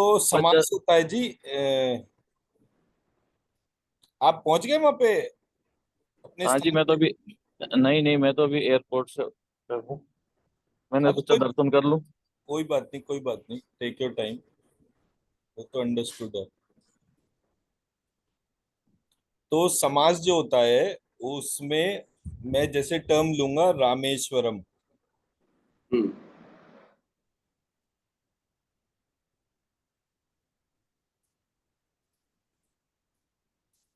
तो अच्छा। समास होता है जी आप पहुंच गए वहां पे अपने हाँ जी, स्थान मैं तो पे? अभी, नहीं नहीं, मैं तो अभी एयरपोर्ट से हूँ। मैंने अब सोचा कोई दर्शन कर लूँ। कोई बात नहीं, कोई बात नहीं, टेक योर टाइम। वो तो अंडरस्टूड है। तो समास जो होता है उसमें मैं जैसे टर्म लूंगा रामेश्वरम। हम्म।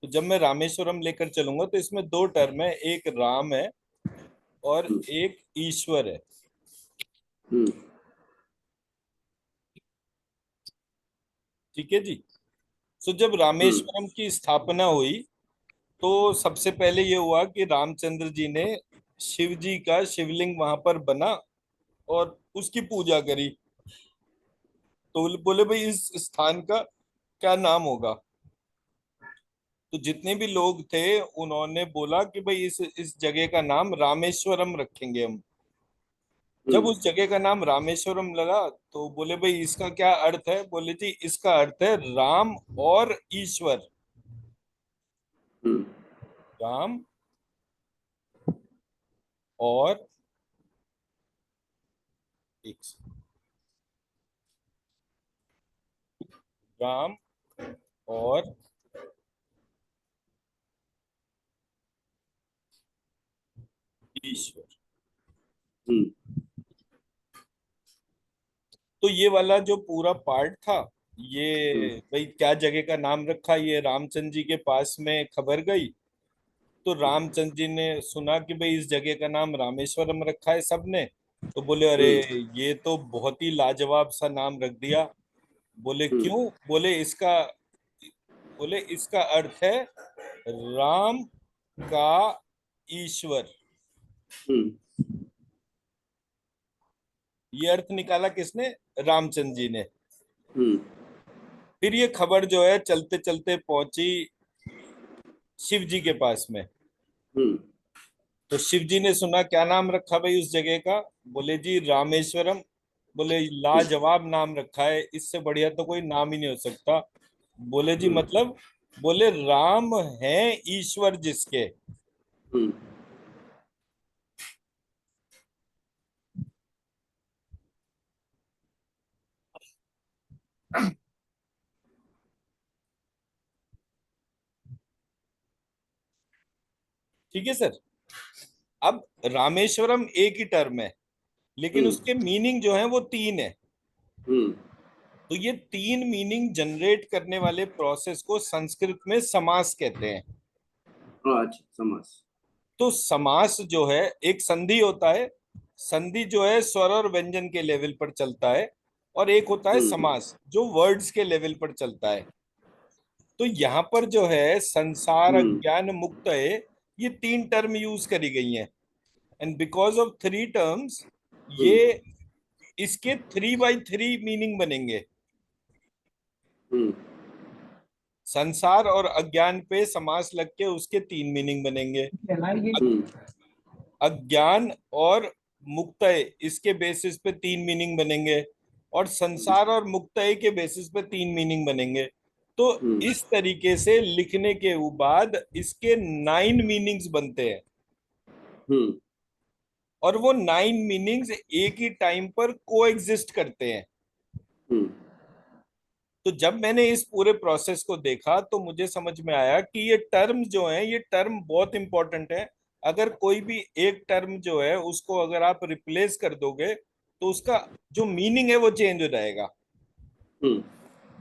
तो जब मैं रामेश्वरम लेकर चलूंगा तो इसमें दो टर्म है, एक राम है और हम्म। एक ईश्वर है। हम्म। ठीक है जी। तो जब हम्म। रामेश्वरम की स्थापना हुई तो सबसे पहले ये हुआ कि रामचंद्र जी ने शिव जी का शिवलिंग वहां पर बना और उसकी पूजा करी। तो बोले भाई इस स्थान का क्या नाम होगा। तो जितने भी लोग थे उन्होंने बोला कि भाई इस जगह का नाम रामेश्वरम रखेंगे हम। जब हम्म। उस जगह का नाम रामेश्वरम लगा तो बोले भाई इसका क्या अर्थ है। बोले जी इसका अर्थ है राम और ईश्वर। हम्म। राम और एक राम और ईश्वर। हम्म। तो ये वाला जो पूरा पार्ट था हम्म। ये भाई क्या जगह का नाम रखा, ये रामचंद्र जी के पास में खबर गई। तो रामचंद्र जी ने सुना कि भाई इस जगह का नाम रामेश्वरम रखा है सबने। तो बोले अरे हम्म। ये तो बहुत ही लाजवाब सा नाम रख दिया। बोले हम्म। क्यों। बोले इसका अर्थ है राम का ईश्वर। हम्म। ये अर्थ निकाला किसने, रामचंद्र जी ने। हम्म। फिर ये खबर जो है चलते चलते पहुंची शिव जी के पास में। हम्म। तो शिव जी ने सुना, क्या नाम रखा भाई उस जगह का। बोले जी रामेश्वरम। बोले लाजवाब नाम रखा है, इससे बढ़िया तो कोई नाम ही नहीं हो सकता। बोले जी हम्म। मतलब। बोले राम है ईश्वर जिसके। हम्म। ठीक है सर। अब रामेश्वरम एक ही टर्म है लेकिन हम्म। उसके मीनिंग जो है वो तीन है। हम्म। तो ये तीन मीनिंग जनरेट करने वाले प्रोसेस को संस्कृत में समास कहते हैं। अच्छा, समास। तो समास जो है एक संधि होता है। संधि जो है स्वर और व्यंजन के लेवल पर चलता है। और एक होता है हम्म। समास जो वर्ड्स के लेवल पर चलता है। तो यहाँ पर जो है संसार हम्म। अज्ञान मुक्त है, ये तीन टर्म यूज करी गई हैं। And because of three terms ये हम्म। इसके 3 by 3 मीनिंग बनेंगे। हम्म। संसार और अज्ञान पे समास लग के उसके 3 मीनिंग बनेंगे। हम्म। अज्ञान और मुक्तय इसके बेसिस पे 3 मीनिंग बनेंगे। और संसार और मुक्तय के बेसिस पे 3 मीनिंग बनेंगे। तो हम्म। इस तरीके से लिखने के बाद इसके 9 मीनिंग्स बनते हैं। हम्म। और वो 9 मीनिंग्स एक ही टाइम पर को एग्जिस्ट करते हैं। हम्म। तो जब मैंने इस पूरे प्रोसेस को देखा तो मुझे समझ में आया कि ये टर्म जो है ये टर्म बहुत इंपॉर्टेंट है। अगर कोई भी एक टर्म जो है उसको अगर आप रिप्लेस कर दोगे तो उसका जो मीनिंग है वो चेंज हो जाएगा। हम्म।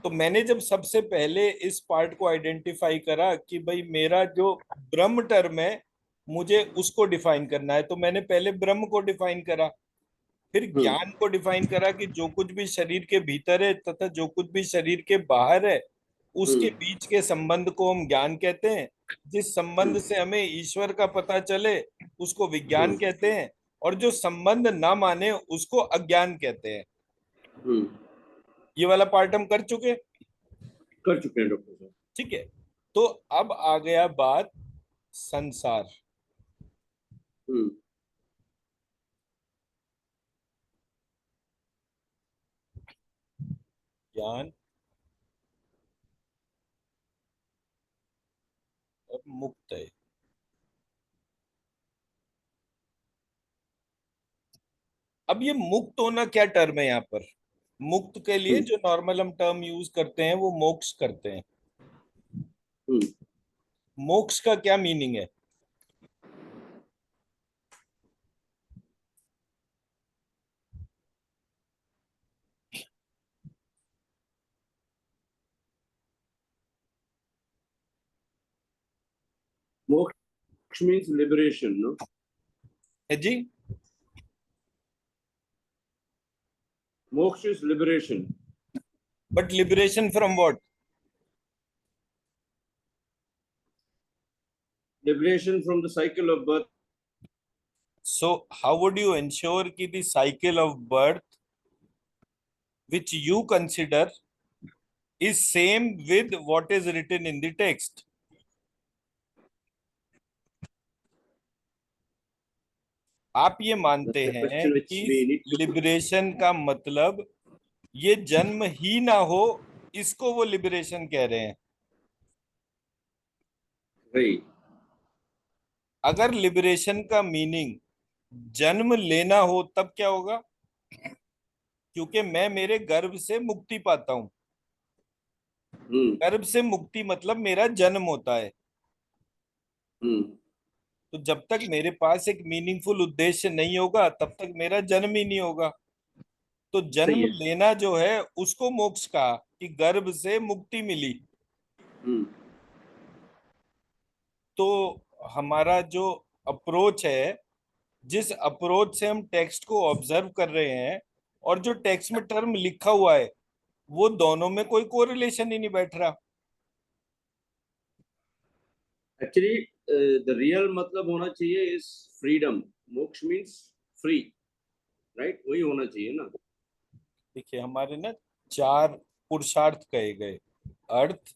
तो मैंने जब सबसे पहले इस पार्ट को आइडेंटिफाई करा कि भाई मेरा जो ब्रह्म टर्म है मुझे उसको डिफाइन करना है, तो मैंने पहले ब्रह्म को डिफाइन करा। फिर हम्म। ज्ञान को डिफाइन करा कि जो कुछ भी शरीर के भीतर है तथा जो कुछ भी शरीर के बाहर है उसके हम्म। बीच के संबंध को हम ज्ञान कहते हैं। जिस संबंध से हमें ईश्वर का पता चले उसको विज्ञान हम्म। कहते हैं। और जो संबंध ना माने उसको अज्ञान कहते हैं। हम्म। ये वाला पार्ट हम कर चुके। कर चुके हैं डॉक्टर साहब। ठीक है। तो अब आ गया बात संसार। हम्म। ज्ञान मुक्त है। अब ये मुक्त होना क्या टर्म है यहाँ पर? मुक्त के लिए हम्म, जो नॉर्मल हम टर्म यूज करते हैं वो मोक्ष करते हैं। हम्म, मोक्ष का क्या मीनिंग है? moksha means liberation, no? है जी? Moksha is liberation. But liberation from what? Liberation from the cycle of birth. So how would you ensure कि the cycle of birth which you consider is same with what is written in the text? आप ये That's मानते the हैं question which कि we need to. Liberation का मतलब ये जन्म ही ना हो, इसको वो लिबरेशन कह रहे हैं। Right. अगर लिबरेशन का मीनिंग जन्म लेना हो तब क्या होगा? क्योंकि मैं मेरे गर्भ से मुक्ति पाता हूं। Hmm. गर्भ से मुक्ति मतलब मेरा जन्म होता है। Hmm. तो जब तक मेरे पास एक मीनिंगफुल उद्देश्य नहीं होगा तब तक मेरा जन्म ही नहीं होगा। तो सही जन्म है। लेना जो है उसको मोक्ष कहा कि गर्भ से मुक्ति मिली। Hmm. तो हमारा जो अप्रोच है, जिस अप्रोच से हम टेक्स्ट को ऑब्जर्व कर रहे हैं और जो टेक्स्ट में टर्म लिखा हुआ है, वो दोनों में कोई कोरिलेशन ही नहीं बैठ रहा। Actually, the real मतलब होना चाहिए is freedom. मोक्ष means free, right? वही होना चाहिए ना। देखिए हमारे ना 4 पुरुषार्थ कहे गए: अर्थ,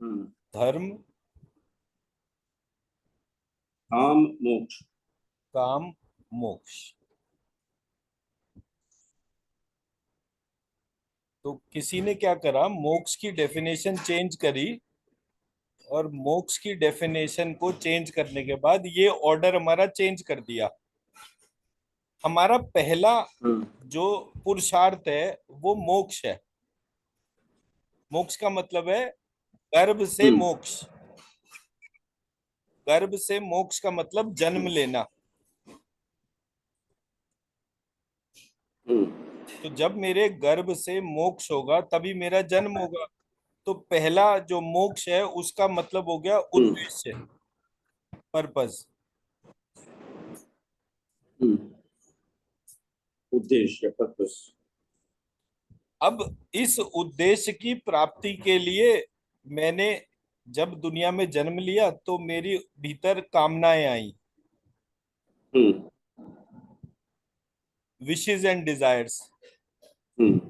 हम्म। धर्म, काम, मोक्ष। काम, मोक्ष। तो किसी ने क्या करा, मोक्ष की डेफिनेशन चेंज करी, और मोक्ष की डेफिनेशन को चेंज करने के बाद ये ऑर्डर हमारा चेंज कर दिया। हमारा पहला हम्म। जो पुरुषार्थ है वो मोक्ष है। मोक्ष का मतलब है गर्भ से हम्म। मोक्ष। गर्भ से मोक्ष का मतलब जन्म लेना। हम्म। तो जब मेरे गर्भ से मोक्ष होगा तभी मेरा जन्म होगा। तो पहला जो मोक्ष है उसका मतलब हो गया हम्म। उद्देश्य, पर्पस। हम्म। उद्देश्य, पर्पस। अब इस उद्देश्य की प्राप्ति के लिए मैंने जब दुनिया में जन्म लिया तो मेरी भीतर कामनाएं आई, हम्म। Wishes and desires. Hmm.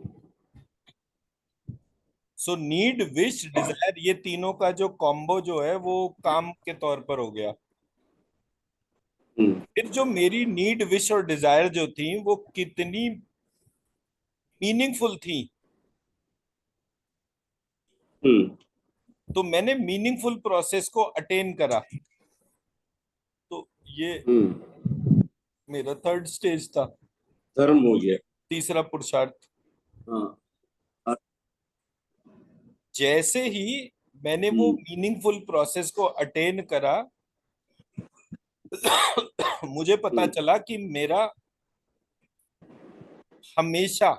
So need, wish, desire, ये तीनों का जो कॉम्बो जो है वो काम के तौर पर हो गया। हम्म। फिर जो मेरी नीड, विश और डिजायर जो थी वो कितनी मीनिंगफुल थी, हम्म। तो मैंने मीनिंगफुल प्रोसेस को अटेन करा। तो ये हम्म। मेरा थर्ड स्टेज था, धर्म हो गया। तीसरा पुरुषार्थ। हाँ। जैसे ही मैंने वो हम्म। मीनिंगफुल प्रोसेस को अटेन करा, मुझे पता हम्म। चला कि मेरा हमेशा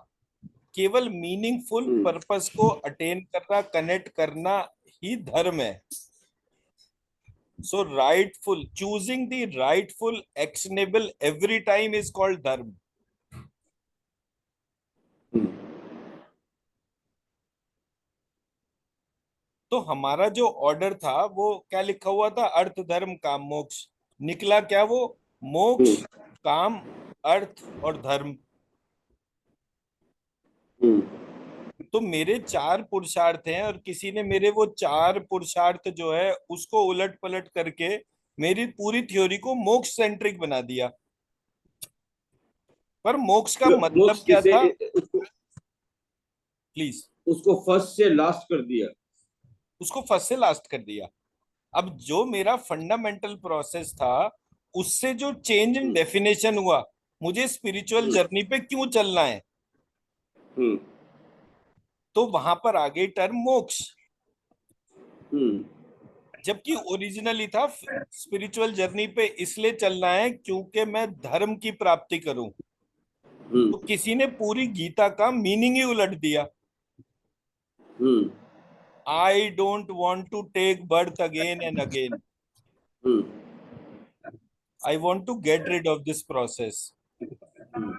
केवल मीनिंगफुल हम्म। पर्पस को अटेन करना, कनेक्ट करना ही धर्म है। So rightful, choosing the rightful actionable every time is called dharma. Hmm. तो हमारा जो ऑर्डर था वो क्या लिखा हुआ था? अर्थ, धर्म, काम, मोक्ष। निकला क्या वो? मोक्ष, हम्म। काम, अर्थ और धर्म। हम्म। तो मेरे 4 पुरुषार्थ हैं और किसी ने मेरे वो 4 पुरुषार्थ जो है उसको उलट पलट करके मेरी पूरी थ्योरी को मोक्ष सेंट्रिक बना दिया। पर मोक्ष का मतलब मोक्ष क्या किसे था? उसको प्लीज। उसको फर्स्ट से लास्ट कर दिया। उसको फर्स्ट से लास्ट कर दिया। अब जो मेरा फंडामेंटल प्रोसेस था, उससे जो चेंज इन डेफिनेशन हुआ, मुझे स्पिरिचुअल जर्नी पे क्यों चलना है, हम्म तो वहां पर आ गई टर्म मोक्ष। हम्म जबकि ओरिजिनली था स्पिरिचुअल जर्नी पे इसलिए चलना है क्योंकि मैं धर्म की प्राप्ति करूं। तो हम्म किसी ने पूरी गीता का मीनिंग ही उलट दिया। Hmm I don't want to take birth again and again, hmm I want to get rid of this process, hmm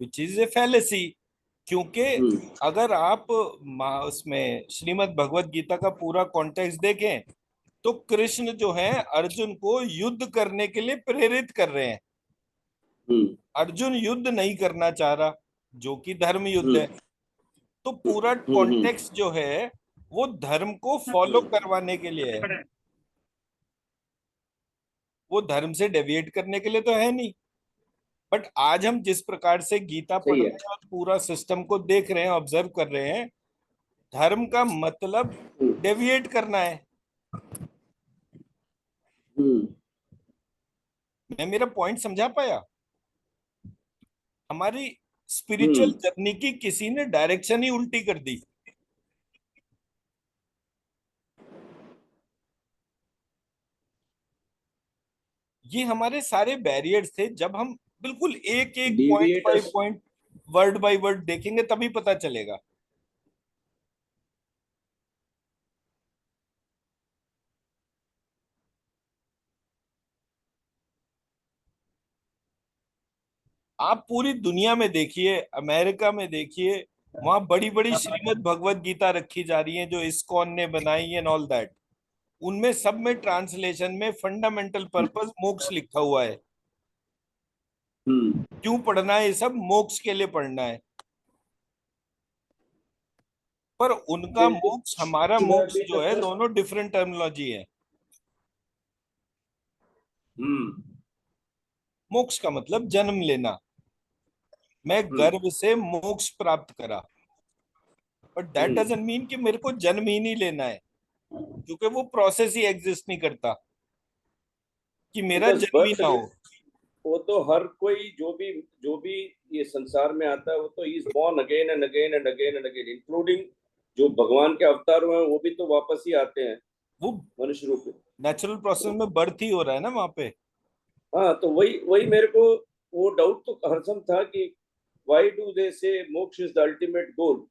which is a fallacy. क्योंकि हम्म अगर आप उसमें श्रीमद् भगवत गीता का पूरा कॉन्टेक्स्ट देखें, तो कृष्ण जो है अर्जुन को युद्ध करने के लिए प्रेरित कर रहे हैं। हम्म अर्जुन युद्ध नहीं करना चाह रहा, जो कि धर्म युद्ध हम्म है। तो पूरा कॉन्टेक्स्ट जो है वो धर्म को फॉलो करवाने के लिए है, वो धर्म से डेविएट करने के लिए तो है नहीं। बट आज हम जिस प्रकार से गीता पढ़ सही रहे है। हैं और पूरा सिस्टम को देख रहे हैं, ऑब्जर्व कर रहे हैं, धर्म का मतलब हम्म डेविएट करना है। हम्म मैं मेरा पॉइंट समझा पाया? हमारी स्पिरिचुअल हम्म जर्नी की किसी ने डायरेक्शन ही उल्टी कर दी। ये हमारे सारे बैरियर्स थे। जब हम बिल्कुल एक एक point deviate by us point, word by word देखेंगे तभी पता चलेगा। आप पूरी दुनिया में देखिए, अमेरिका में देखिए, वहां बड़ी बड़ी श्रीमद् भगवत गीता रखी जा रही है जो इस्कॉन ने बनाई एंड ऑल दैट। उनमें सब में ट्रांसलेशन में फंडामेंटल पर्पस मोक्ष लिखा हुआ है। हम्म क्यों पढ़ना है? ये सब मोक्ष के लिए पढ़ना है। पर उनका देखो मोक्ष, हमारा मैं मोक्ष अभी जो तक है, तो दोनों डिफरेंट टर्मिनोलॉजी है। हम्म मोक्ष का मतलब जन्म लेना। मैं हम्म गर्भ से मोक्ष प्राप्त करा, but that hmm doesn't mean कि मेरे को जन्म ही नहीं लेना है, क्योंकि वो प्रोसेस ही एग्जिस्ट नहीं करता कि मेरा बिकॉज जन्म ही बर्थ ना हो। वो तो हर कोई जो भी ये संसार में आता है वो तो is born again and again and again and again, including जो भगवान के अवतार हुए हैं वो भी तो वापस ही आते हैं वो मनुष्य रूप में। नेचुरल प्रोसेस में बर्थ ही हो रहा है ना वहां पे। हाँ तो वही वही मेरे को वो डाउट तो हरदम था कि व्हाई डू दे से मोक्ष इज द अल्टीमेट गोल,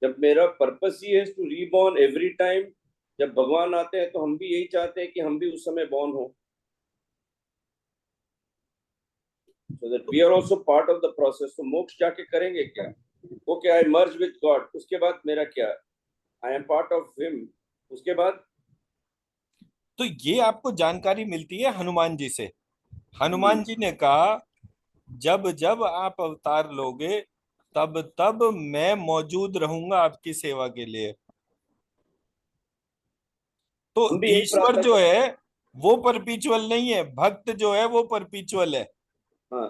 जब मेरा पर्पस ही है टू रीबॉर्न एवरी टाइम। जब भगवान आते हैं तो हम भी यही चाहते हैं कि हम भी उस समय बॉर्न हो, so that we are also part of the process। तो मोक्ष जाके करेंगे क्या? Okay I merge with God, उसके बाद मेरा क्या? I am part of him, उसके बाद तो ये आपको जानकारी मिलती है हनुमान जी से। हनुमान जी ने कहा, जब जब आप अवतार लोगे, तब तब मैं मौजूद रहूंगा आपकी सेवा के लिए। तो हम भी यही ईश्वर प्रार्थना जो करते है वो परपीचुअल नहीं है, भक्त जो है वो परपीचुअल है। हैं। हाँ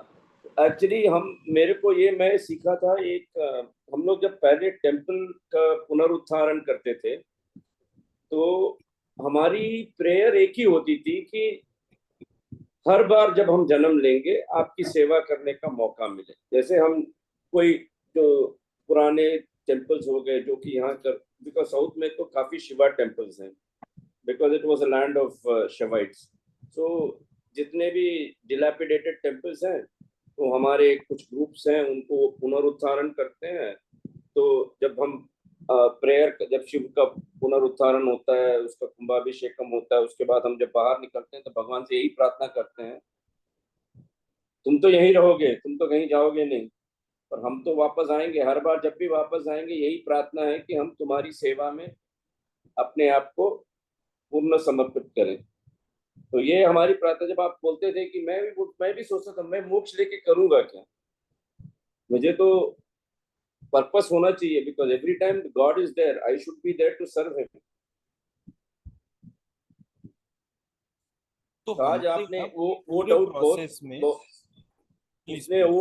एक्चुअली हम मेरे को ये मैं सीखा था एक हम लोग जब पहले टेम्पल का पुनरुत्थारण करते थे तो हमारी प्रेयर एक ही होती थी कि हर बार जब हम जन्म लेंगे आपकी सेवा करने का मौका मिले। जैसे हम कोई जो पुराने टेम्पल्स हो गए जो कि यहाँ कर, बिकॉज साउथ में तो काफी शिवा टेम्पल्स हैं, because it was a land of Shivaites. So जितने भी डिलैपिडेटेड टेम्पल्स हैं तो हमारे कुछ ग्रुप्स हैं उनको पुनरुत्थारण करते हैं। तो जब हम प्रेयर, जब शिव का पुनरुत्थारण होता है, उसका कुंभाभिषेकम होता है, उसके बाद हम जब बाहर निकलते हैं तो भगवान से यही प्रार्थना करते हैं, तुम तो यहीं रहोगे, तुम तो कहीं जाओगे नहीं, पर हम तो वापस आएंगे। हर बार जब भी वापस आएंगे यही प्रार्थना है कि हम तुम्हारी सेवा में अपने आप को पूर्ण समर्पित करें। तो ये हमारी प्रार्थना। जब आप बोलते थे कि मैं भी सोचता था मैं मोक्ष लेके करूंगा क्या, मुझे तो पर्पस होना चाहिए, because every time God is there, I should be there to serve him. तो तो आज हमारे आपने अब वो पूरे डाउट प्रोसेस में, प्लीज उसने प्लीज।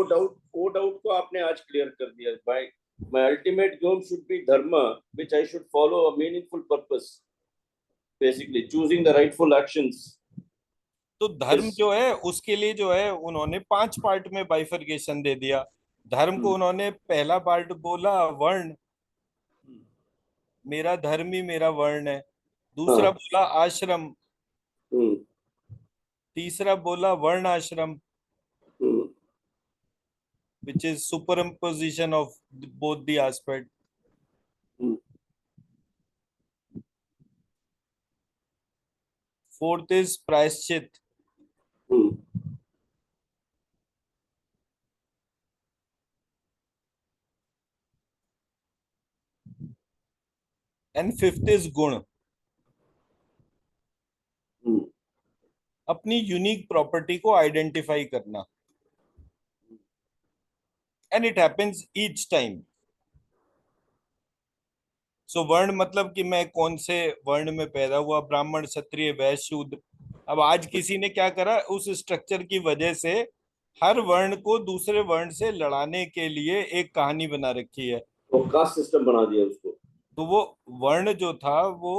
वो डाउट को आपने आज क्लियर कर दिया। By my ultimate goal should be dharma which I should follow a meaningful purpose. basically choosing the rightful actions तो धर्म is जो है उसके लिए जो है उन्होंने 5 पार्ट में बाइफरकेशन दे दिया। धर्म को उन्होंने पहला पार्ट बोला वर्ण, मेरा धर्म ही मेरा वर्ण है। दूसरा हाँ बोला आश्रम, हम्म तीसरा बोला varna ashram, hmm which is superimposition of both the aspect। Hmm fourth is prayashchit, hmm and fifth is guna, हम्म अपनी यूनिक प्रॉपर्टी को आइडेंटिफाई करना। And it happens each time. So varna मतलब कि मैं कौन से वर्ण में पैदा हुआ, ब्राह्मण क्षत्रिय वैश्य शूद्र। अब आज किसी ने क्या करा, उस स्ट्रक्चर की वजह से हर वर्ण को दूसरे वर्ण से लड़ाने के लिए एक कहानी बना रखी है। वो कास्ट सिस्टम बना दिया उसको। तो वो वर्ण जो था वो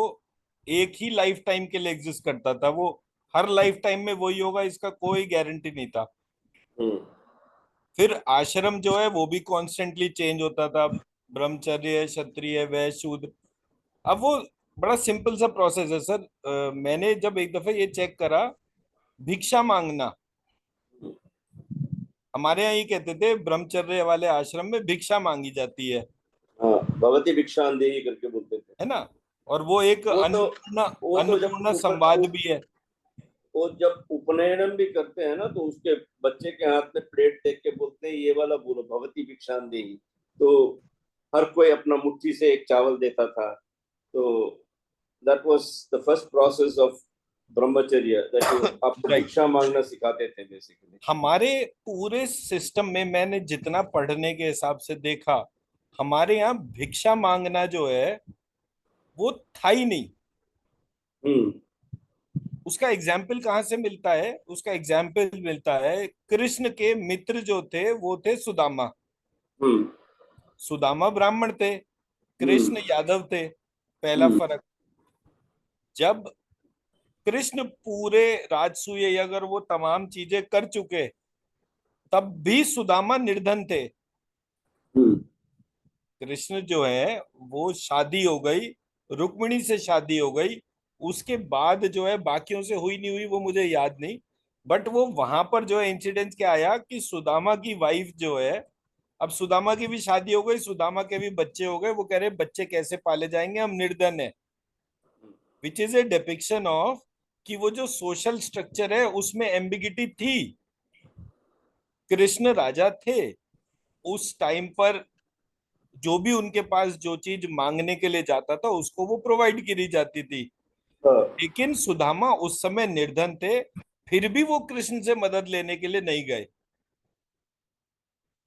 एक ही लाइफ टाइम के लिए एग्जिस्ट करता था, वो हर लाइफ टाइम में वही होगा इसका कोई गारंटी नहीं था। हम्म फिर आश्रम जो है वो भी कॉन्स्टेंटली चेंज होता था, ब्रह्मचर्य क्षत्रिय वैश्य शूद्र। अब वो बड़ा सिंपल सा प्रोसेस है सर। मैंने जब एक दफे ये चेक करा, भिक्षा मांगना, हमारे यहाँ ये कहते थे ब्रह्मचर्य वाले आश्रम में भिक्षा मांगी जाती हाँ भगवती भिक्षांदेही करके बोलते थे। है ना। और वो एक वो तो अन्नपूर्णा, वो तो जब अन्नपूर्णा संवाद भी है। वो जब उपनयनम भी करते हैं ना तो उसके बच्चे के हाथ में प्लेट देख के बोलते हैं ये वाला बोलो भगवती भिक्षांदेही। तो हर कोई अपना मुट्ठी से एक चावल देता था। तो that was the first process of ब्रह्मचर्य, दैट आपको राइट। भिक्षा मांगना सिखाते थे बेसिकली। हमारे पूरे सिस्टम में मैंने जितना पढ़ने के हिसाब से देखा, हमारे यहाँ भिक्षा मांगना जो है वो था ही नहीं। हम्म उसका एग्जाम्पल कहाँ से मिलता है? उसका एग्जाम्पल मिलता है, कृष्ण के मित्र जो थे वो थे सुदामा। हम्म सुदामा ब्राह्मण थे, हम्म कृष्ण यादव थे। पहला हम्म फर्क, जब कृष्ण पूरे राजसूय अगर वो तमाम चीजें कर चुके, तब भी सुदामा निर्धन थे। हम्म कृष्ण जो है वो शादी हो गई, रुक्मिणी से शादी हो गई, उसके बाद जो है बाकियों से हुई नहीं हुई वो मुझे याद नहीं। बट वो वहां पर जो है इंसिडेंट क्या आया कि सुदामा की वाइफ जो है, अब सुदामा की भी शादी हो गई, सुदामा के भी बच्चे हो गए, वो कह रहे बच्चे कैसे पाले जाएंगे, हम निर्धन है। विच इज ए डिपिक्शन ऑफ कि वो जो सोशल स्ट्रक्चर है उसमें एम्बिगिटी थी। कृष्ण राजा थे, उस टाइम पर जो भी उनके पास जो चीज मांगने के लिए जाता था उसको वो प्रोवाइड करी जाती थी। हाँ, लेकिन सुदामा उस समय निर्धन थे, फिर भी वो कृष्ण से मदद लेने के लिए नहीं गए।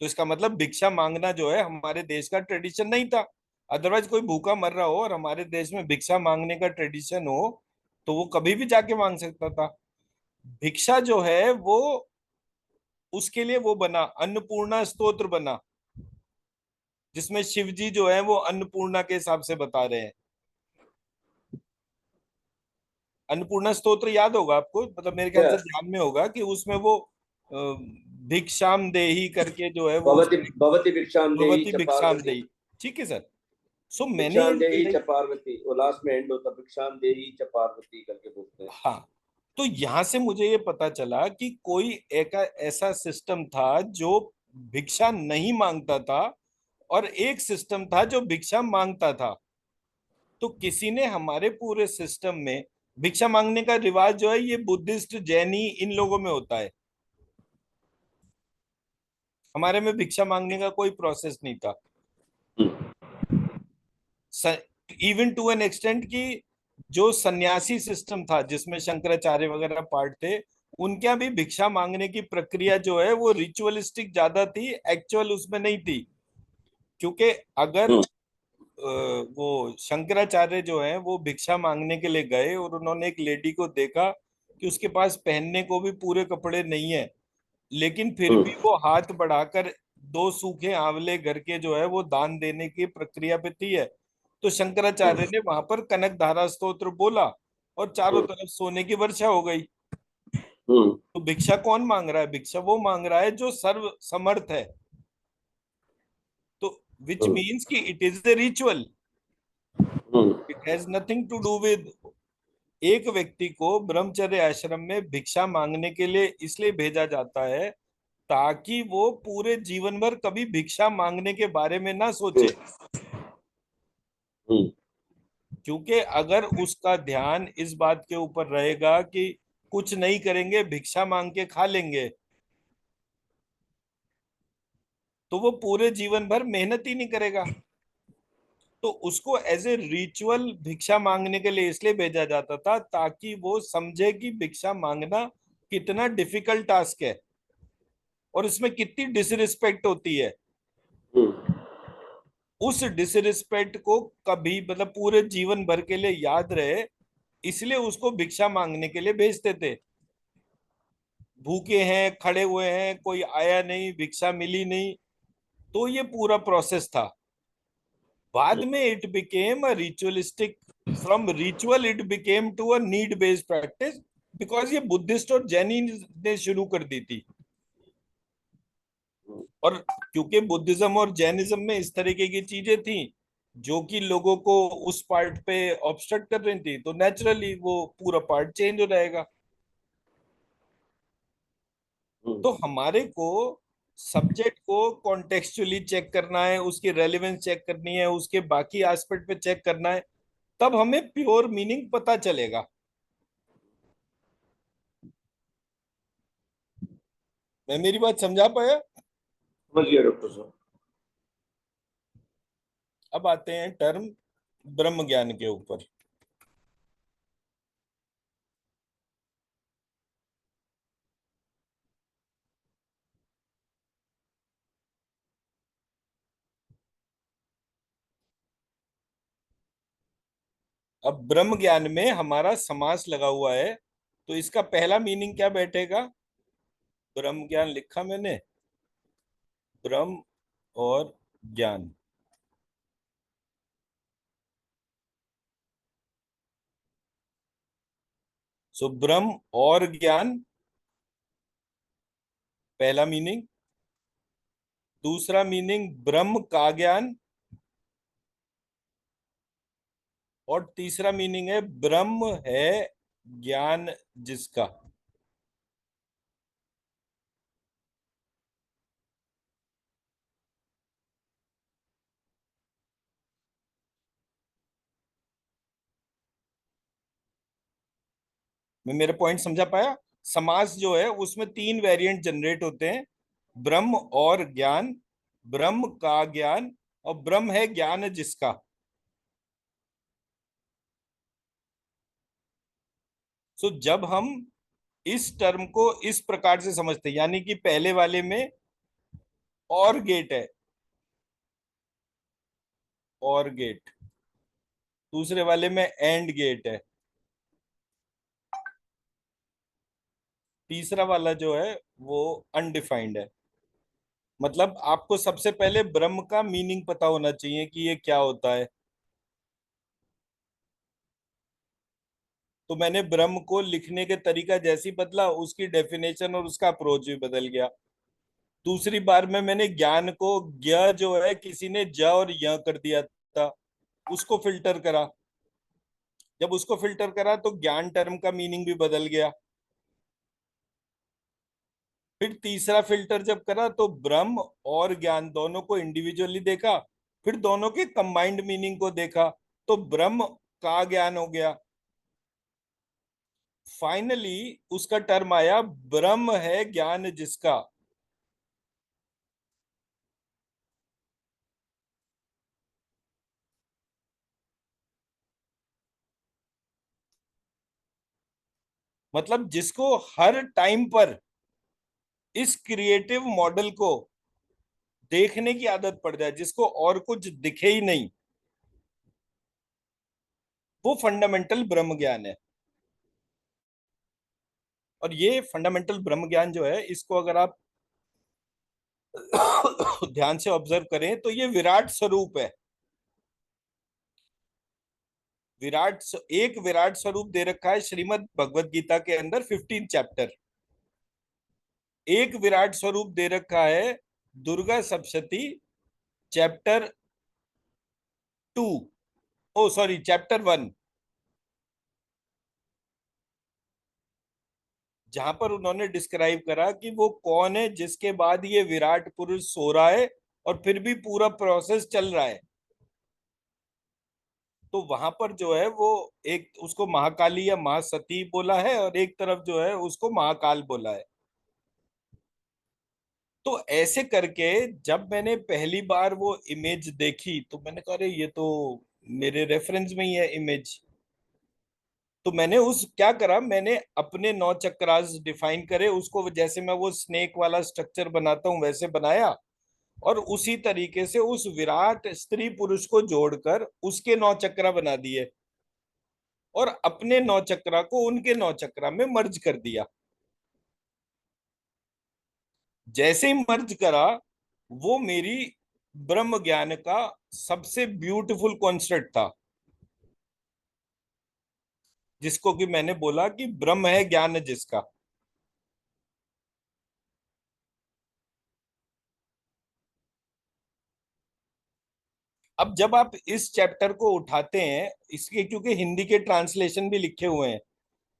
तो इसका मतलब भिक्षा मांगना जो है हमारे देश का ट्रेडिशन नहीं था। अदरवाइज कोई भूखा मर रहा हो और हमारे देश में भिक्षा मांगने का ट्रेडिशन हो तो वो कभी भी जाके मांग सकता था। भिक्षा जो है वो उसके लिए वो बना, अन्नपूर्णा स्तोत्र बना, जिसमें शिव जी जो है वो अन्नपूर्णा के हिसाब से बता रहे हैं। अन्नपूर्णा स्तोत्र याद होगा आपको, मतलब मेरे ख्याल क्या से ध्यान में होगा कि उसमें वो भिक्षाम देही करके जो है वो भगवती भगवती भिक्षांदेही भगवती च भिक्षाम पार्वती। देही। ठीक है सर। सो मैंने ये भिक्षांदेही च रियलाइज, पार्वती, वो लास्ट में एंड होता भिक्षांदेही च पार्वती करके बोलते हैं। हाँ, तो यहां से मुझे ये पता चला कि कोई एक ऐसा सिस्टम था जो भिक्षा नहीं मांगता था, और एक सिस्टम था जो भिक्षा मांगता था। तो किसी ने हमारे पूरे सिस्टम में भिक्षा मांगने का रिवाज जो है ये बुद्धिस्ट जैनी इन लोगों में होता है, हमारे में भिक्षा मांगने का कोई प्रोसेस नहीं था। इवन टू एन एक्सटेंट कि जो सन्यासी सिस्टम था जिसमें शंकराचार्य वगैरह पार्ट थे, उनके यहाँ भी भिक्षा मांगने की प्रक्रिया जो है वो रिचुअलिस्टिक ज्यादा थी, एक्चुअल उसमें नहीं थी। क्योंकि अगर वो शंकराचार्य जो है वो भिक्षा मांगने के लिए गए और उन्होंने एक लेडी को देखा कि उसके पास पहनने को भी पूरे कपड़े नहीं है, लेकिन फिर भी वो हाथ बढ़ाकर 2 सूखे आंवले घर के जो है वो दान देने की प्रक्रिया पे थी है। तो शंकराचार्य ने वहां पर कनक धारा स्तोत्र बोला, और चारों हम्म, तरफ सोने की वर्षा हो गई। हम्म, तो भिक्षा कौन मांग रहा है? भिक्षा वो मांग रहा है जो सर्व समर्थ है। तो विच हम्म, मीन्स कि it is the ritual, hmm, it has nothing to do with. एक व्यक्ति को ब्रह्मचर्य आश्रम में भिक्षा मांगने के लिए इसलिए भेजा जाता है ताकि वो पूरे जीवन भर कभी भिक्षा मांगने के बारे में ना हम्म, सोचे। हम्म, क्योंकि अगर उसका ध्यान इस बात के ऊपर रहेगा कि कुछ नहीं करेंगे, भिक्षा मांग के खा लेंगे, तो वो पूरे जीवन भर मेहनत ही नहीं करेगा। तो उसको एज ए रिचुअल भिक्षा मांगने के लिए इसलिए भेजा जाता था ताकि वो समझे कि भिक्षा मांगना कितना डिफिकल्ट टास्क है और इसमें कितनी डिसरिस्पेक्ट होती है। हम्म, उस डिसरिस्पेक्ट को कभी मतलब पूरे जीवन भर के लिए याद रहे, इसलिए उसको भिक्षा मांगने के लिए भेजते थे। भूखे हैं, खड़े हुए हैं, कोई आया नहीं, भिक्षा मिली नहीं, तो ये पूरा प्रोसेस था। बाद में it became a ritualistic, from ritual it became to a need based practice, because ये बुद्धिस्ट और जैनी ने शुरू कर दी थी। और क्योंकि बुद्धिज्म और जैनिज्म में इस तरीके की चीजें थी जो कि लोगों को उस पार्ट पे ऑब्स्ट्रक्ट कर रही थी, तो नेचुरली वो पूरा पार्ट चेंज हो जाएगा। हम्म, तो हमारे को सब्जेक्ट को कॉन्टेक्चुअली चेक करना है, उसकी रेलेवेंस चेक करनी है, उसके बाकी एस्पेक्ट पे चेक करना है, तब हमें प्योर मीनिंग पता चलेगा। मैं मेरी बात समझा पाया? समझ गया डॉक्टर साहब। अब आते हैं टर्म ब्रह्म ज्ञान के ऊपर। अब ब्रह्म ज्ञान में हमारा समास लगा हुआ है, तो इसका पहला मीनिंग क्या बैठेगा? ब्रह्म ज्ञान लिखा मैंने, ब्रह्म और ज्ञान। सो ब्रह्म और ज्ञान पहला मीनिंग। दूसरा मीनिंग ब्रह्म का ज्ञान। और तीसरा मीनिंग है ब्रह्म है ज्ञान जिसका। मैं मेरे पॉइंट समझा पाया? समास जो है उसमें तीन वेरिएंट जनरेट होते हैं: ब्रह्म और ज्ञान, ब्रह्म का ज्ञान, और ब्रह्म है ज्ञान जिसका। सो जब हम इस टर्म को इस प्रकार से समझते हैं, यानी कि पहले वाले में और गेट है, और गेट, दूसरे वाले में एंड गेट है, तीसरा वाला जो है वो अनडिफाइंड है। मतलब आपको सबसे पहले ब्रह्म का मीनिंग पता होना चाहिए कि ये क्या होता है। तो मैंने ब्रह्म को लिखने के तरीका जैसी बदला, उसकी डेफिनेशन और उसका अप्रोच भी बदल गया। दूसरी बार में मैंने ज्ञान को ज्ञ जो है किसी ने ज और य कर दिया था, उसको फिल्टर करा। जब उसको फिल्टर करा तो ज्ञान टर्म का मीनिंग भी बदल गया। फिर तीसरा फिल्टर जब करा तो ब्रह्म और ज्ञान दोनों को इंडिविजुअली देखा, फिर दोनों के कंबाइंड मीनिंग को देखा, तो ब्रह्म का ज्ञान हो गया। फाइनली उसका टर्म आया ब्रह्म है ज्ञान जिसका। मतलब जिसको हर टाइम पर इस क्रिएटिव मॉडल को देखने की आदत पड़ जाए, जिसको और कुछ दिखे ही नहीं, वो फंडामेंटल ब्रह्म ज्ञान है। और ये फंडामेंटल ब्रह्म ज्ञान जो है, इसको अगर आप ध्यान से ऑब्जर्व करें तो ये विराट स्वरूप है। एक विराट स्वरूप दे रखा है श्रीमद् भगवत गीता के अंदर 15 चैप्टर। एक विराट स्वरूप दे रखा है दुर्गा सप्तशती चैप्टर 2, ओ सॉरी चैप्टर 1, जहां पर उन्होंने डिस्क्राइब करा कि वो कौन है जिसके बाद ये विराट पुरुष सो रहा है और फिर भी पूरा प्रोसेस चल रहा है। तो वहां पर जो है वो एक उसको महाकाली या महासती बोला है और एक तरफ जो है उसको महाकाल बोला है। तो ऐसे करके जब मैंने पहली बार वो इमेज देखी तो मैंने कहा अरे ये तो मेरे रेफरेंस में ही है इमेज। तो मैंने उस क्या करा, मैंने अपने 9 चक्रास डिफाइन करे, उसको जैसे मैं वो स्नेक वाला स्ट्रक्चर बनाता हूँ वैसे बनाया, और उसी तरीके से उस विराट स्त्री पुरुष को जोड़कर उसके 9 चक्रा बना दिए और अपने 9 चक्रा को उनके 9 चक्रा में मर्ज कर दिया। जैसे ही मर्ज करा वो मेरी ब्रह्म ज्ञान का सबसे ब्यूटीफुल कॉन्सेप्ट था, जिसको कि मैंने बोला कि ब्रह्म है ज्ञान जिसका। अब जब आप इस चैप्टर को उठाते हैं, इसके क्योंकि हिंदी के ट्रांसलेशन भी लिखे हुए हैं,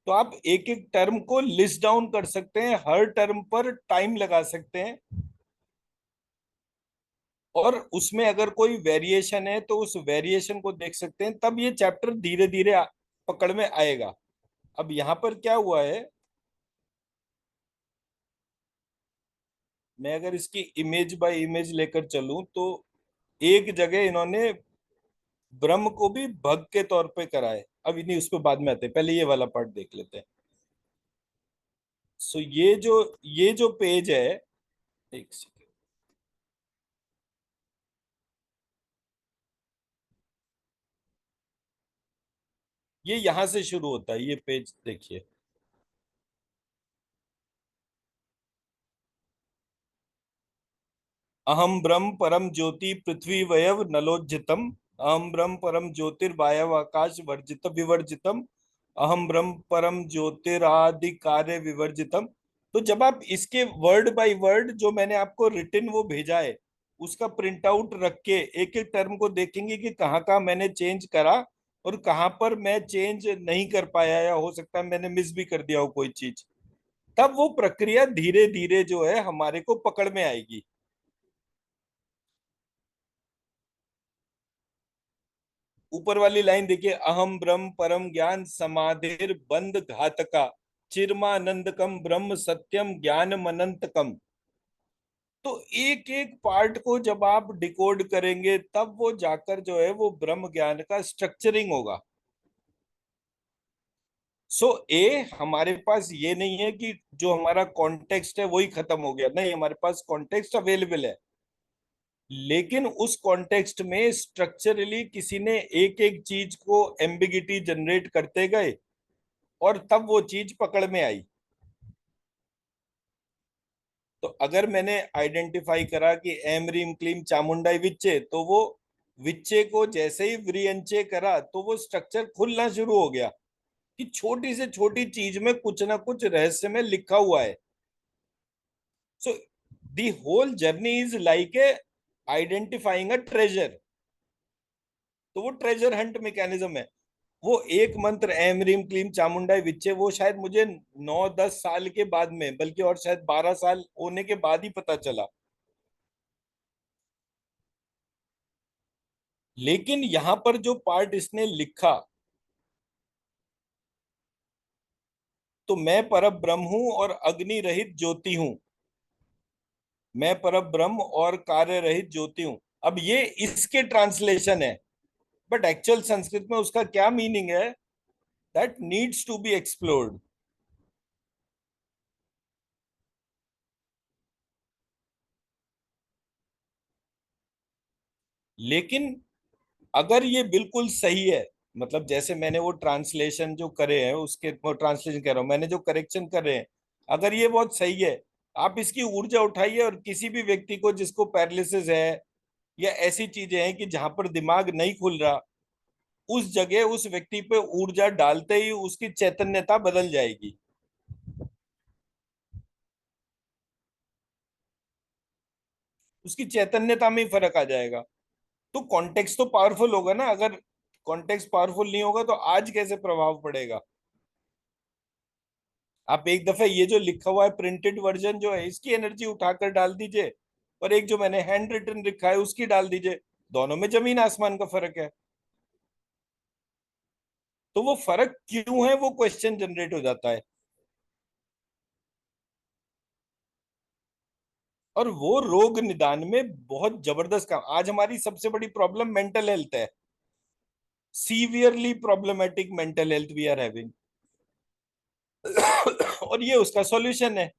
तो आप एक एक टर्म को लिस्ट डाउन कर सकते हैं, हर टर्म पर टाइम लगा सकते हैं, और उसमें अगर कोई वेरिएशन है तो उस वेरिएशन को देख सकते हैं, तब ये चैप्टर धीरे धीरे पकड़ में आएगा। अब यहां पर क्या हुआ है, मैं अगर इसकी इमेज बाय इमेज लेकर चलूं तो एक जगह इन्होंने ब्रह्म को भी भग के तौर पे करा है। अब इन्हीं उस पर बाद में आते हैं, पहले ये वाला पार्ट देख लेते हैं। सो ये जो पेज है, एक सेकेंड, ये यहां से शुरू होता है, ये पेज देखिए। अहम ब्रह्म परम ज्योति पृथ्वी वयव नलोज्जितम, अहम ब्रह्म परम ज्योतिर्वायव आकाश वर्जित विवर्जितम, अहम ब्रह्म परम ज्योतिरादि कार्य विवर्जितम। तो जब आप इसके वर्ड बाय वर्ड जो मैंने आपको रिटन वो भेजा है, उसका प्रिंट आउट रख के एक एक टर्म को देखेंगे कि कहाँ कहाँ मैंने चेंज करा और कहाँ पर मैं चेंज नहीं कर पाया, या हो सकता है मैंने मिस भी कर दिया हो कोई चीज, तब वो प्रक्रिया धीरे धीरे जो है हमारे को पकड़ में आएगी। ऊपर वाली लाइन देखिए, अहम ब्रह्म परम ज्ञान समाधिर बंध घातका चिरमानंदकम ब्रह्म सत्यम ज्ञान मनंतकम। तो एक एक पार्ट को जब आप डिकोड करेंगे तब वो जाकर जो है वो ब्रह्म ज्ञान का स्ट्रक्चरिंग होगा। सो हमारे पास ये नहीं है कि जो हमारा कॉन्टेक्स्ट है वही खत्म हो गया, नहीं, हमारे पास कॉन्टेक्स्ट अवेलेबल है, लेकिन उस कॉन्टेक्स्ट में स्ट्रक्चरली किसी ने एक एक चीज को एम्बिगिटी जनरेट करते गए और तब वो चीज पकड़ में आई। तो अगर मैंने आइडेंटिफाई करा कि एम रीम क्लीम चामुंडाई विच्चे, तो वो विच्चे को जैसे ही व्रियंचे करा तो वो स्ट्रक्चर खुलना शुरू हो गया कि छोटी से छोटी चीज में कुछ ना कुछ रहस्य में लिखा हुआ है। So the whole journey is like a identifying a treasure. तो वो ट्रेजर हंट मैकेनिज्म है। वो एक मंत्र एम रीम क्लीम चामुंडाई विच्चे, वो शायद मुझे 9-10 साल के बाद में, बल्कि और शायद 12 साल होने के बाद ही पता चला। लेकिन यहां पर जो पार्ट इसने लिखा, तो मैं पर ब्रह्म हूं और अग्नि रहित ज्योति हूं, मैं पर ब्रह्म और कार्य रहित ज्योति हूं। अब ये इसके ट्रांसलेशन है, बट एक्चुअल संस्कृत में उसका क्या मीनिंग है, that needs to be explored. लेकिन अगर ये बिल्कुल सही है, मतलब जैसे मैंने वो ट्रांसलेशन जो करे हैं उसके, वो ट्रांसलेशन कर रहा हूं, मैंने जो करेक्शन कर रहे हैं, अगर ये बहुत सही है, आप इसकी ऊर्जा उठाइए और किसी भी व्यक्ति को जिसको पैरालिसिस है या ऐसी चीजें हैं कि जहां पर दिमाग नहीं खुल रहा, उस जगह उस व्यक्ति पे ऊर्जा डालते ही उसकी चैतन्यता बदल जाएगी। उसकी चैतन्यता में ही फर्क आ जाएगा। तो कॉन्टेक्स्ट तो पावरफुल होगा ना। अगर कॉन्टेक्स्ट पावरफुल नहीं होगा तो आज कैसे प्रभाव पड़ेगा? आप एक दफे ये जो लिखा हुआ है प्रिंटेड वर्जन जो है इसकी एनर्जी उठाकर डाल दीजिए, और एक जो मैंने हैंड रिटन लिखा है उसकी डाल दीजिए, दोनों में जमीन आसमान का फर्क है। तो वो फर्क क्यों है, वो क्वेश्चन जनरेट हो जाता है। और वो रोग निदान में बहुत जबरदस्त काम। आज हमारी सबसे बड़ी प्रॉब्लम मेंटल हेल्थ है। Severely problematic mental health we are having. और ये उसका सॉल्यूशन है।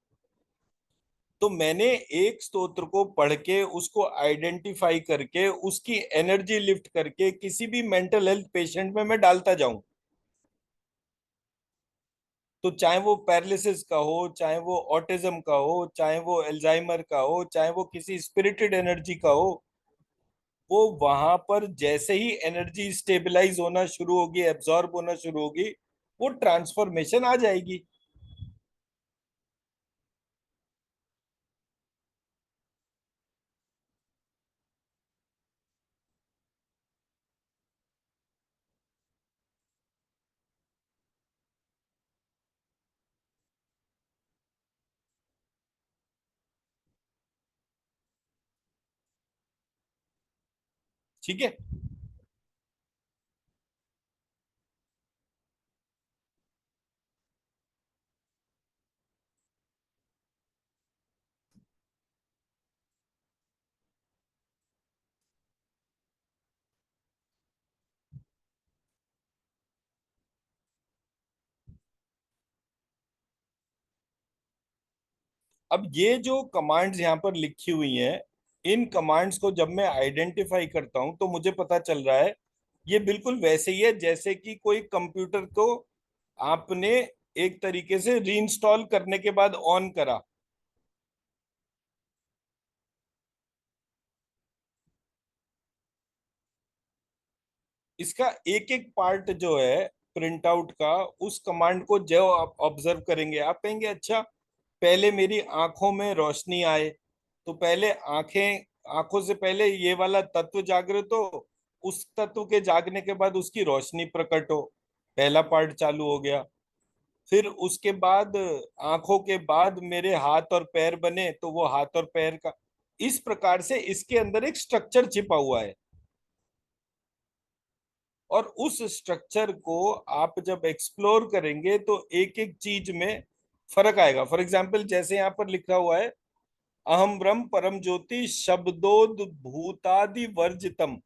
तो मैंने एक स्तोत्र को पढ़ के उसको आइडेंटिफाई करके उसकी एनर्जी लिफ्ट करके किसी भी मेंटल हेल्थ पेशेंट में मैं डालता जाऊं, तो चाहे वो पैरालिसिस का हो, चाहे वो ऑटिज्म का हो, चाहे वो एल्जाइमर का हो, चाहे वो किसी स्पिरिटेड एनर्जी का हो, वो वहां पर जैसे ही एनर्जी स्टेबलाइज होना शुरू होगी, एब्जॉर्ब होना शुरू होगी, वो ट्रांसफॉर्मेशन आ जाएगी। ठीक है। अब ये जो कमांड्स यहाँ पर लिखी हुई हैं, इन कमांड्स को जब मैं आइडेंटिफाई करता हूं तो मुझे पता चल रहा है ये बिल्कुल वैसे ही है जैसे कि कोई कंप्यूटर को आपने एक तरीके से रीइंस्टॉल करने के बाद ऑन करा। इसका एक एक पार्ट जो है प्रिंट आउट का, उस कमांड को जो आप ऑब्जर्व करेंगे आप कहेंगे अच्छा, पहले मेरी आंखों में रोशनी आए, तो पहले आंखें, आंखों से पहले ये वाला तत्व जागृत हो, उस तत्व के जागने के बाद उसकी रोशनी प्रकट हो, पहला पार्ट चालू हो गया। फिर उसके बाद आंखों के बाद मेरे हाथ और पैर बने, तो वो हाथ और पैर का, इस प्रकार से इसके अंदर एक स्ट्रक्चर छिपा हुआ है। और उस स्ट्रक्चर को आप जब एक्सप्लोर करेंगे तो एक एक चीज में फर्क आएगा। फॉर एग्जाम्पल जैसे यहाँ पर लिखा हुआ है, अहम ब्रह्म परम ज्योति शब्दोद भूतादि वर्जितम।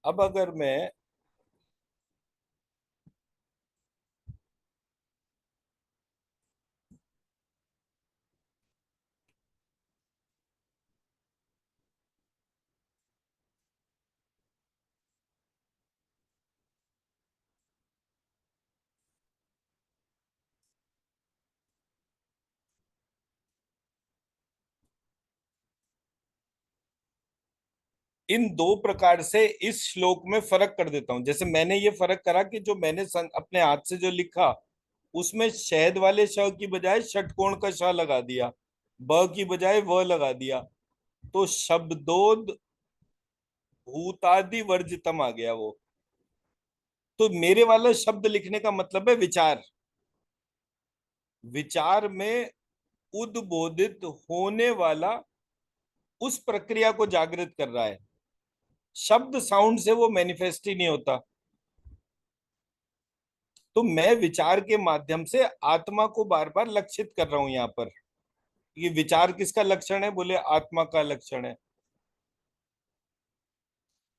अब अगर मैं इन दो प्रकार से इस श्लोक में फर्क कर देता हूं। जैसे मैंने ये फर्क करा कि जो मैंने अपने हाथ से जो लिखा उसमें शहद वाले श की बजाय षटकोण का श लगा दिया, ब की बजाय व लगा दिया, तो शब्दोद भूतादि वर्जितम आ गया वो। तो मेरे वाला शब्द लिखने का मतलब है विचार। विचार में उद्बोधित होने वाला उस प्रक्रिया को जागृत कर रहा है। शब्द साउंड से वो मैनिफेस्ट ही नहीं होता। तो मैं विचार के माध्यम से आत्मा को बार बार लक्षित कर रहा हूं यहाँ पर। ये विचार किसका लक्षण है? बोले आत्मा का लक्षण है।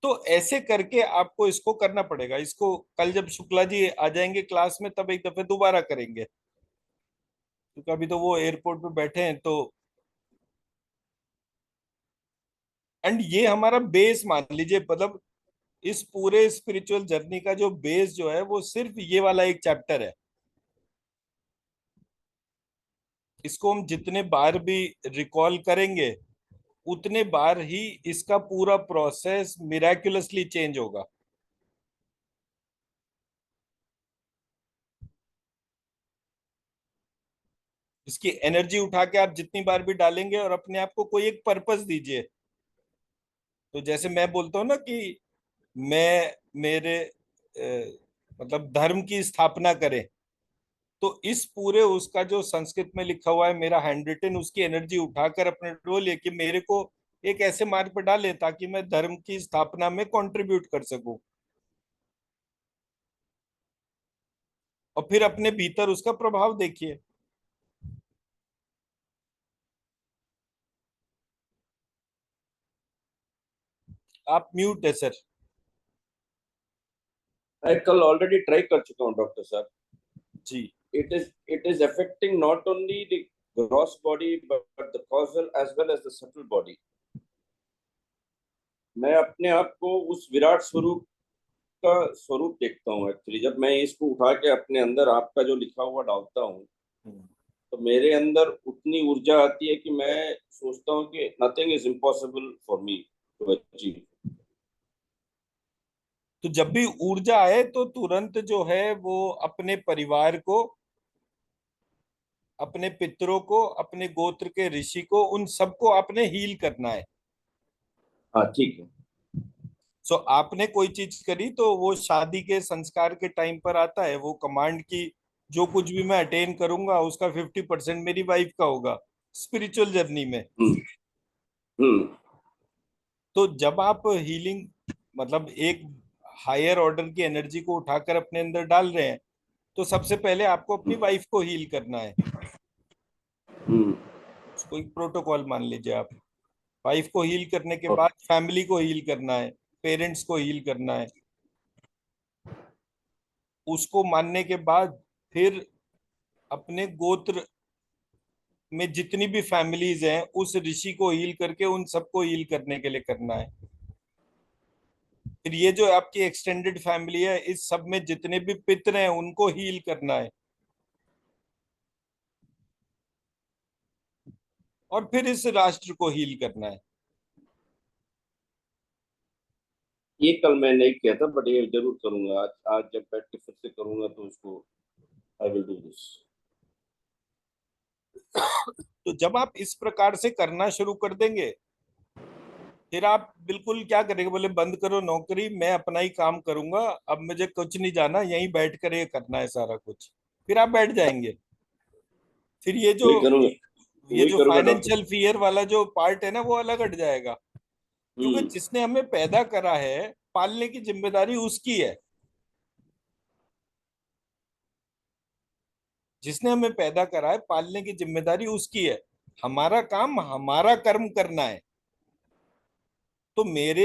तो ऐसे करके आपको इसको करना पड़ेगा। इसको कल जब शुक्ला जी आ जाएंगे क्लास में तब एक दफे दोबारा करेंगे, क्योंकि अभी तो वो एयरपोर्ट पे बैठे हैं। तो एंड ये हमारा बेस मान लीजिए, मतलब इस पूरे स्पिरिचुअल जर्नी का जो बेस जो है वो सिर्फ ये वाला एक चैप्टर है। इसको हम जितने बार भी रिकॉल करेंगे उतने बार ही इसका पूरा प्रोसेस मिराक्युलसली चेंज होगा। इसकी एनर्जी उठा के आप जितनी बार भी डालेंगे और अपने आप को कोई एक पर्पस दीजिए। तो जैसे मैं बोलता हूँ ना कि मैं मेरे मतलब धर्म की स्थापना करें, तो इस पूरे उसका जो संस्कृत में लिखा हुआ है मेरा हैंड रिटन, उसकी एनर्जी उठाकर अपने रोल लेके मेरे को एक ऐसे मार्ग पर डाले ताकि मैं धर्म की स्थापना में कंट्रीब्यूट कर सकूं, और फिर अपने भीतर उसका प्रभाव देखिए। आप म्यूट है सर। मैं कल ऑलरेडी ट्राई कर चुका हूँ डॉक्टर साहब। जी। It is affecting not only the gross body but the causal as well as the subtle body. मैं अपने आप को उस विराट स्वरूप का स्वरूप देखता हूँ एक्चुअली। जब मैं इसको उठा के अपने अंदर आपका जो लिखा हुआ डालता हूँ तो मेरे अंदर उतनी ऊर्जा आती है कि मैं सोचता हूँ कि nothing is impossible for me to achieve. तो जब भी ऊर्जा आए तो तुरंत जो है वो अपने परिवार को, अपने पितरों को, अपने गोत्र के ऋषि को, उन सबको आपने हील करना है। हाँ ठीक है। सो आपने कोई चीज करी तो वो शादी के संस्कार के टाइम पर आता है वो कमांड की जो कुछ भी मैं अटेन करूंगा उसका 50% मेरी वाइफ का होगा स्पिरिचुअल जर्नी में। हम्म। तो जब आप हीलिंग मतलब एक हायर ऑर्डर की एनर्जी को उठाकर अपने अंदर डाल रहे हैं तो सबसे पहले आपको अपनी वाइफ को हील करना है। उसको एक प्रोटोकॉल मान लीजिए आप। वाइफ को हील करने के बाद फैमिली को हील करना है, पेरेंट्स को हील करना है। उसको मानने के बाद फिर अपने गोत्र में जितनी भी फैमिलीज हैं उस ऋषि को हील करके उन सबको हील करने के लिए करना है। फिर ये जो आपकी एक्सटेंडेड फैमिली है इस सब में जितने भी पितर हैं उनको हील करना है, और फिर इस राष्ट्र को हील करना है। ये कल मैं नहीं किया था बट ये जरूर करूंगा। आज आज जब बैठ के फिर से करूंगा तो उसको आई विल डू दिस। तो जब आप इस प्रकार से करना शुरू कर देंगे फिर आप बिल्कुल क्या करेंगे, बोले बंद करो नौकरी, मैं अपना ही काम करूंगा, अब मुझे कुछ नहीं जाना, यहीं बैठ कर ये करना है सारा कुछ। फिर आप बैठ जाएंगे। फिर वही करूंगा। ये वही जो करूंगा डॉक्टर। फाइनेंशियल फियर वाला जो पार्ट है ना वो अलग हट जाएगा। क्योंकि हम्म। जिसने हमें पैदा करा है पालने की जिम्मेदारी उसकी है। जिसने हमें पैदा करा है पालने की जिम्मेदारी उसकी है। हमारा काम हमारा कर्म करना है। तो मेरे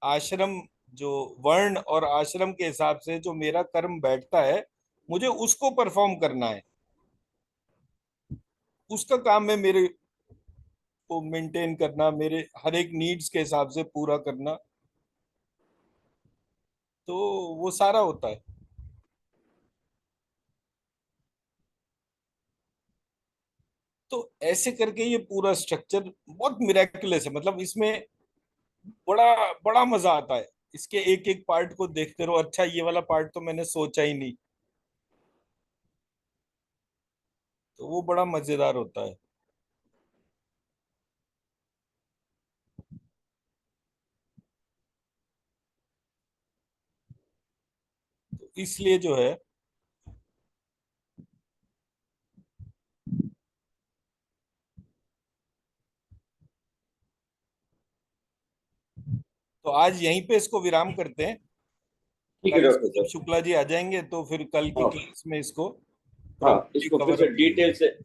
आश्रम जो वर्ण और आश्रम के हिसाब से जो मेरा कर्म बैठता है मुझे उसको परफॉर्म करना है। उसका काम है मेरे को मेंटेन करना, मेरे हर एक नीड्स के हिसाब से पूरा करना। तो वो सारा होता है। तो ऐसे करके ये पूरा स्ट्रक्चर बहुत मिराकुलस है। मतलब इसमें बड़ा बड़ा मजा आता है। इसके एक एक पार्ट को देखते रहो, अच्छा ये वाला पार्ट तो मैंने सोचा ही नहीं। तो वो बड़ा मजेदार होता है। तो इसलिए जो है तो आज यहीं पे इसको विराम करते हैं। ठीक है कल डॉक्टर जब साहब। शुक्ला जी आ जाएंगे तो फिर कल की हाँ। क्लास में इसको हाँ प्रॉपर्ली इसको फिर कवर से अप करेंगे।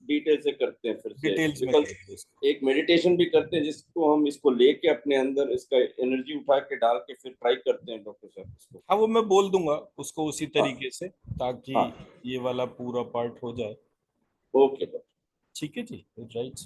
डिटेल से करते हैं फिर से डिटेल्स में बिकॉज करेंगे इसको। एक मेडिटेशन भी करते हैं जिसको हम इसको लेके अपने अंदर इसका एनर्जी उठा के डाल के फिर ट्राई करते हैं डॉक्टर साहब इसको। हाँ वो मैं बोल दूंगा उसको उसी हाँ। तरीके से ताकि हाँ। ये वाला पूरा पार्ट हो जाए। Okay doctor. ठीक है जी। राइट।